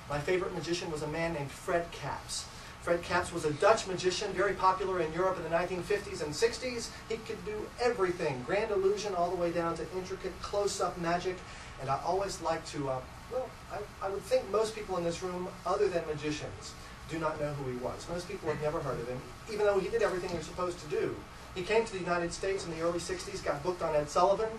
My favorite magician was a man named Fred Kaps. Fred Kaps was a Dutch magician, very popular in Europe in the 1950s and 60s. He could do everything, grand illusion all the way down to intricate close-up magic. And I always like to, well, I would think most people in this room, other than magicians, do not know who he was. Most people have never heard of him, even though he did everything you're supposed to do. He came to the United States in the early 60s, got booked on Ed Sullivan.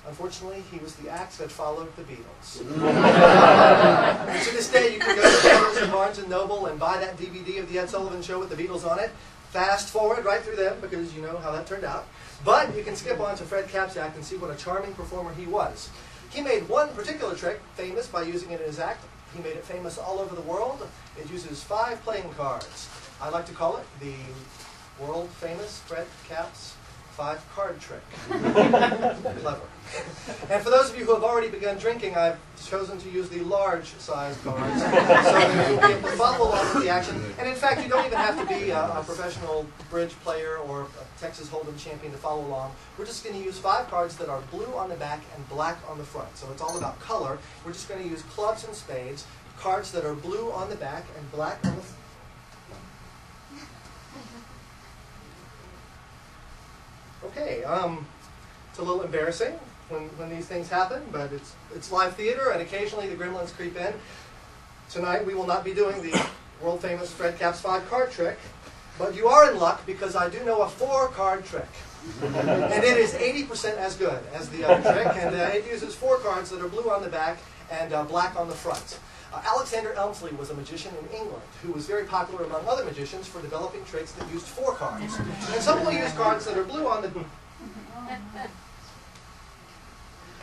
Unfortunately, he was the act that followed the Beatles. And to this day, you can go to Parlour and Barnes & Noble and buy that DVD of the Ed Sullivan Show with the Beatles on it. Fast forward right through them, because you know how that turned out. But you can skip on to Fred Kaps' act and see what a charming performer he was. He made one particular trick famous by using it in his act. He made it famous all over the world. It uses 5 playing cards. I like to call it the world-famous Fred Kaps 5-card trick. Clever. And for those of you who have already begun drinking, I've chosen to use the large-sized cards so that you'll be able to follow along with the action. And in fact, you don't even have to be a professional bridge player or a Texas Hold'em champion to follow along. We're just going to use 5 cards that are blue on the back and black on the front. So it's all about color. We're just going to use clubs and spades, cards that are blue on the back and black on the front. Okay, it's a little embarrassing when these things happen, but it's live theater, and occasionally the gremlins creep in. Tonight we will not be doing the world-famous Fred Kaps 5-card trick, but you are in luck because I do know a 4-card trick. And it is 80% as good as the other trick, and it uses 4 cards that are blue on the back and black on the front. Alexander Elmsley was a magician in England who was very popular among other magicians for developing tricks that used 4 cards. And some will use cards that are blue on the...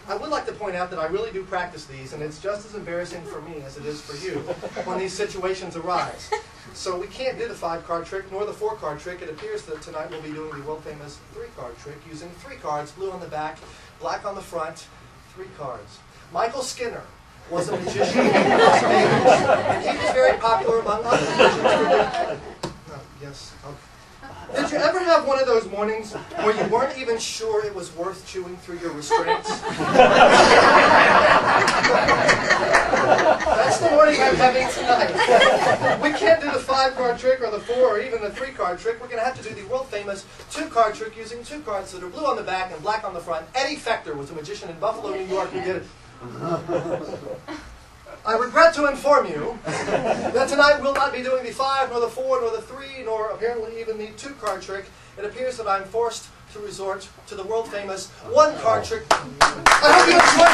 I would like to point out that I really do practice these, and it's just as embarrassing for me as it is for you when these situations arise. So we can't do the 5-card trick nor the 4-card trick. It appears that tonight we'll be doing the world-famous 3-card trick using 3 cards, blue on the back, black on the front, 3 cards. Michael Skinner was a magician in Las Vegas, and he was very popular among other magicians. Yes. Did you ever have one of those mornings where you weren't even sure it was worth chewing through your restraints? That's the morning I'm having tonight. We can't do the 5-card trick or the 4 or even the 3-card trick. We're going to have to do the world-famous 2-card trick using 2 cards that are blue on the back and black on the front. Eddie Fechter was a magician in Buffalo, New York, who did it. I regret to inform you that tonight we'll not be doing the 5, nor the 4, nor the 3, nor apparently even the 2-card trick. It appears that I'm forced to resort to the world-famous 1-card trick. I hope you enjoy